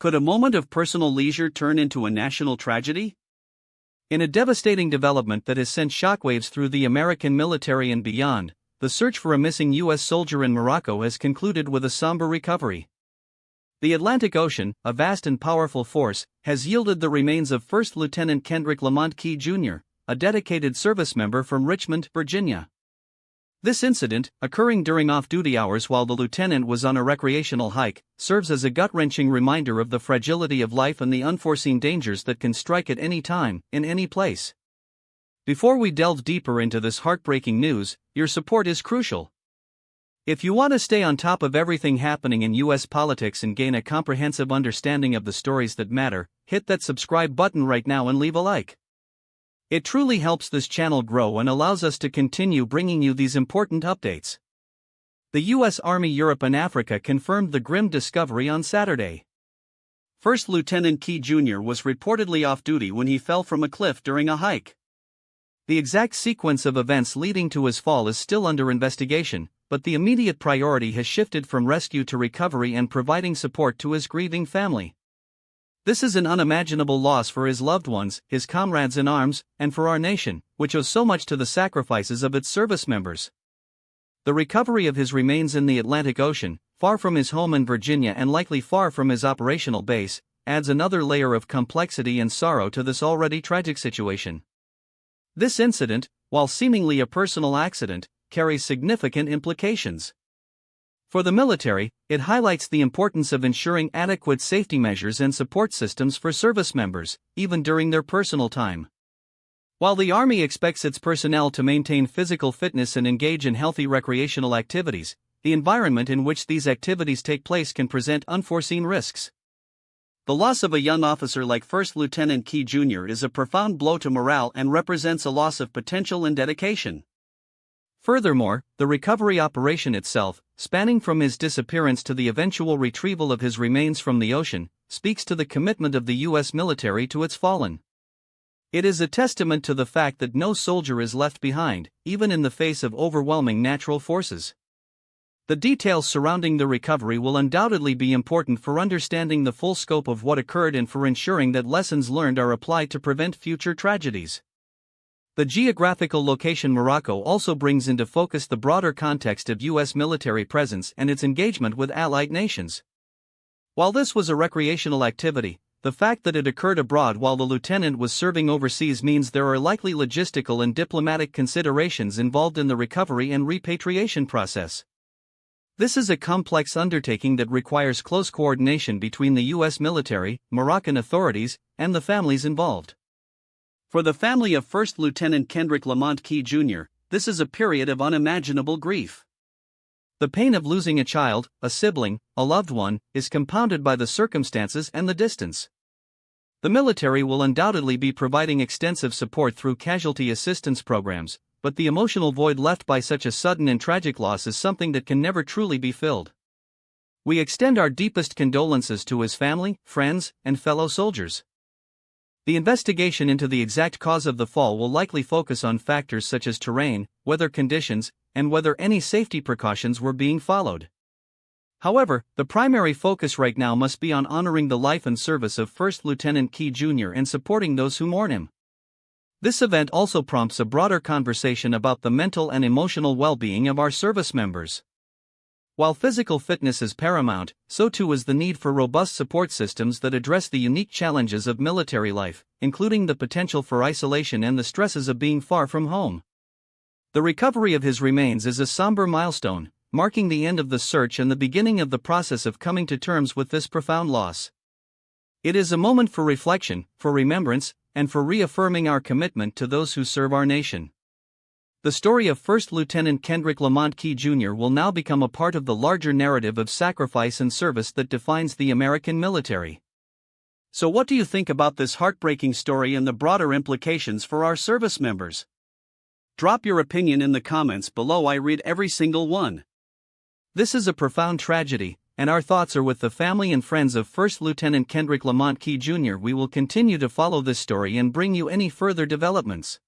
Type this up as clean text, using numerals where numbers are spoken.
Could a moment of personal leisure turn into a national tragedy? In a devastating development that has sent shockwaves through the American military and beyond, the search for a missing U.S. soldier in Morocco has concluded with a somber recovery. The Atlantic Ocean, a vast and powerful force, has yielded the remains of First Lieutenant Kendrick Lamont Key Jr., a dedicated service member from Richmond, Virginia. This incident, occurring during off-duty hours while the lieutenant was on a recreational hike, serves as a gut-wrenching reminder of the fragility of life and the unforeseen dangers that can strike at any time, in any place. Before we delve deeper into this heartbreaking news, your support is crucial. If you want to stay on top of everything happening in U.S. politics and gain a comprehensive understanding of the stories that matter, hit that subscribe button right now and leave a like. It truly helps this channel grow and allows us to continue bringing you these important updates. The U.S. Army Europe and Africa confirmed the grim discovery on Saturday. First Lieutenant Key Jr. was reportedly off duty when he fell from a cliff during a hike. The exact sequence of events leading to his fall is still under investigation, but the immediate priority has shifted from rescue to recovery and providing support to his grieving family. This is an unimaginable loss for his loved ones, his comrades in arms, and for our nation, which owes so much to the sacrifices of its service members. The recovery of his remains in the Atlantic Ocean, far from his home in Virginia and likely far from his operational base, adds another layer of complexity and sorrow to this already tragic situation. This incident, while seemingly a personal accident, carries significant implications. For the military, it highlights the importance of ensuring adequate safety measures and support systems for service members, even during their personal time. While the Army expects its personnel to maintain physical fitness and engage in healthy recreational activities, the environment in which these activities take place can present unforeseen risks. The loss of a young officer like First Lieutenant Key Jr. is a profound blow to morale and represents a loss of potential and dedication. Furthermore, the recovery operation itself, spanning from his disappearance to the eventual retrieval of his remains from the ocean, speaks to the commitment of the U.S. military to its fallen. It is a testament to the fact that no soldier is left behind, even in the face of overwhelming natural forces. The details surrounding the recovery will undoubtedly be important for understanding the full scope of what occurred and for ensuring that lessons learned are applied to prevent future tragedies. The geographical location Morocco also brings into focus the broader context of U.S. military presence and its engagement with allied nations. While this was a recreational activity, the fact that it occurred abroad while the lieutenant was serving overseas means there are likely logistical and diplomatic considerations involved in the recovery and repatriation process. This is a complex undertaking that requires close coordination between the U.S. military, Moroccan authorities, and the families involved. For the family of First Lieutenant Kendrick Lamont Key Jr., this is a period of unimaginable grief. The pain of losing a child, a sibling, a loved one, is compounded by the circumstances and the distance. The military will undoubtedly be providing extensive support through casualty assistance programs, but the emotional void left by such a sudden and tragic loss is something that can never truly be filled. We extend our deepest condolences to his family, friends, and fellow soldiers. The investigation into the exact cause of the fall will likely focus on factors such as terrain, weather conditions, and whether any safety precautions were being followed. However, the primary focus right now must be on honoring the life and service of First Lieutenant Key Jr. and supporting those who mourn him. This event also prompts a broader conversation about the mental and emotional well-being of our service members. While physical fitness is paramount, so too is the need for robust support systems that address the unique challenges of military life, including the potential for isolation and the stresses of being far from home. The recovery of his remains is a somber milestone, marking the end of the search and the beginning of the process of coming to terms with this profound loss. It is a moment for reflection, for remembrance, and for reaffirming our commitment to those who serve our nation. The story of First Lieutenant Kendrick Lamont Key Jr. will now become a part of the larger narrative of sacrifice and service that defines the American military. So what do you think about this heartbreaking story and the broader implications for our service members? Drop your opinion in the comments below. I read every single one. This is a profound tragedy, and our thoughts are with the family and friends of First Lieutenant Kendrick Lamont Key Jr. We will continue to follow this story and bring you any further developments.